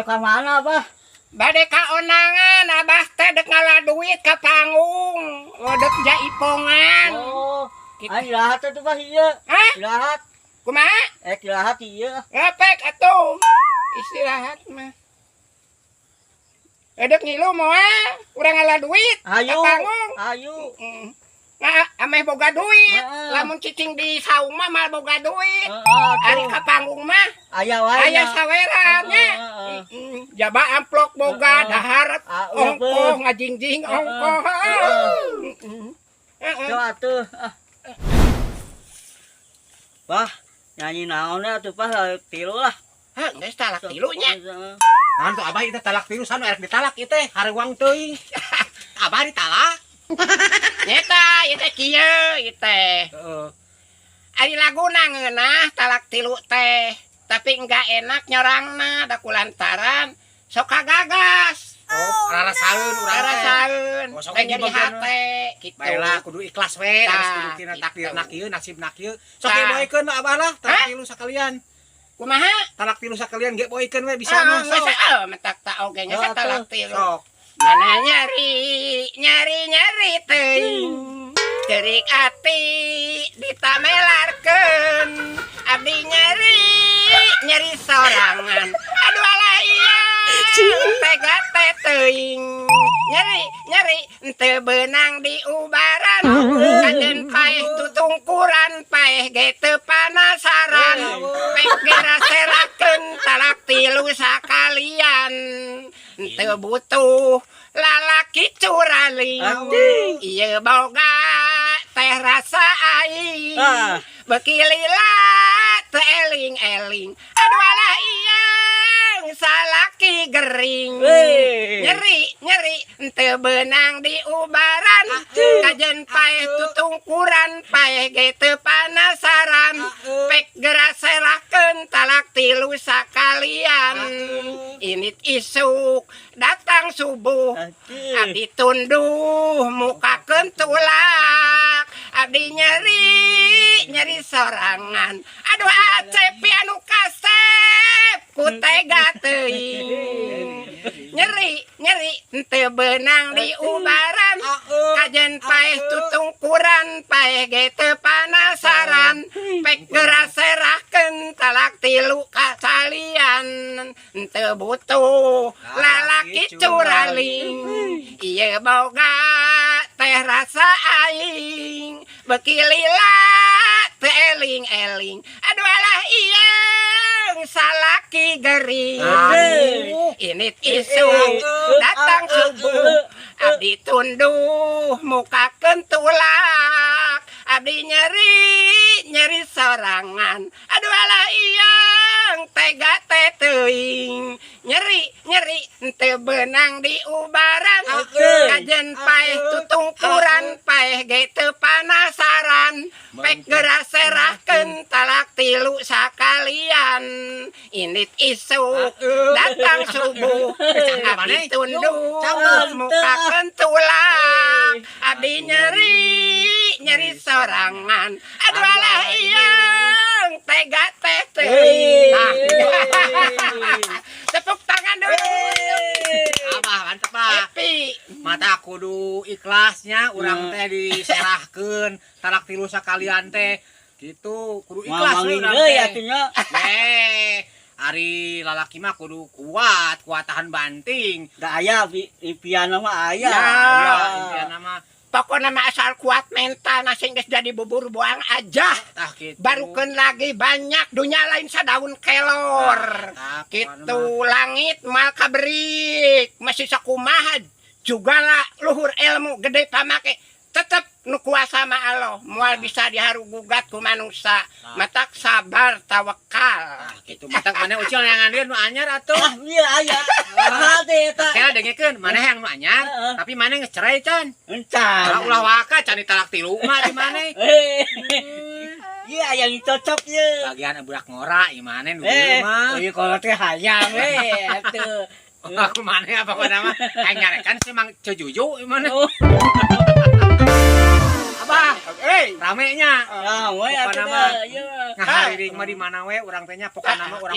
ka mana, Abah? Bade ka onangan, Abah teh dek ngala duit ka panggung. Dek jaipongan. Oh, ilahat atuh Bah ieu. Hah? Ilahat. Kumaha? Ilahat ieu. Ngapek atuh. Istirahat mah. Dek ngilu moal, urang ngala duit ka Ayo. panggung. Ayo. Nah, ameh boga duit. Heeh. Lamun cicing di saung mah mal boga duit. Heeh. Ari ka panggung mah Aya wae. aya sawerannya. Jaba amplok boga dahar ongkoh ngajingjing ongkoh. Coba atuh. Bah, nyanyi naon atuh Bah, tilu lah. Hah, geus talak tilunya. Naon tuh Abah itu talak tilu sanu erek ditalak ieu teh hareuwang teuing. Abah ditalak. Nyeta, ieu teh kieu, ieu teh. Heeh. Ari laguna ngeunah talak tilu teh, tapi enggak enak nyorangna da kulantaran sok kagagas. Oh, rarasaeun urang teh. Rasaeun, Oh, sok teh nyeri bagian hate kitu. Baiklah kudu ikhlas we, Tah, harus kudu tina gitu. takdirna kieu, nasibna kieu. Sok Tah. ge boekeun Abah lah, Hah? talak tilu sakalian. Kumaha? Talak tilu sakalian ge boekeun we bisa mah. Geus Sok. mentak tak oge nya Sok, talak tilu. Sok. Mana nyari teuing. Cerik ati ditamelarkeun. Abdi nyari sorangan. Aduh alah iya. Tega teh teuing. Nyari teu beunang di ubaran. Kajen paeh tutungkuran paeh ge teu panasaran. Pek geraserakeun talak tilu sakalian. Teu butuh lalaki curaling. Ieu boga teh rasa aing. Beki lila teu eling-eling. Aduh alah iya salaki gering. Nyeri teu beunang di ubaran. Kajen paeh tutungkuran paeh ge teu panasaran. Pek geraserakeun talak tilu sakalian. Init isuk datang subuh. Abdi tunduh mukakeun tulak. Abdi nyeri sorangan. Aduh acepi anu kasep ku tega teuing. Nyeri teu beunang di ubaran. Kajen paeh tutungkuran paeh ge teu panasaran. Pek geraserakeun talak tilu kasalian. Teu butuh lalaki curaling. Ieu boga teh rasa aing. Beki lila teu eling-eling. Aduh alah iya salaki gering. Init isuk datang subuh. Abdi tunduh mukakeun tulak. Abdi nyeri sorangan. Aduh alah iya tega teh teuing. Nyeri teu beunang di ubaran. Kajen paeh tutungkuran paeh ge teu panasaran. Pek geraserakeun talak tilu sakalian. Init isuk datang subuh. Abdi tunduh mukakeun tulak. Abdi nyeri sorangan. Aduh alah iya tega teh teuing. Tepuk tangan dulu. Abah mantep Bah. Happy. Mata kudu ikhlasnya urang teh diserahkeun talak tilu sakalian teh. Gitu kudu ikhlas Mamangin urang deui teh. atunya. Ari lalaki mah kudu kuat tahan banting. Da aya impian mah aya. Ya, impian mah Pokoknya mah asal kuat mental nasi geus jadi bubur buang aja. tah gitu. Barukeun lagi banyak dunia lain sadaun kelor. Gitu langit mal kabrik masih sakumaha juga lah luhur ilmu gede pamake tetep nu kuasa ma Allah moal bisa diharu gugat ku manusia matak sabar tawakal. Gitu matak mana ucil yang andir nu anyar atuh. Iya aya. Hade eta. Kaya dengekeun mana yang nu anyar tapi mana geus cerai can. Encan. Ulah waka can ditalak tilu mah di mana. Iya yang cocok ye. Bagian budak ngora ieu mana nu dieu mah. Ieu kalau teh hayang we atuh. Aku mana apa kau nama? Nyarekan sih mang cejuju mana? Abah, ramenya. Ah, we Pokokna atuh mah ieu. ngahariring mah di mana we urang teh nya pokona mah urang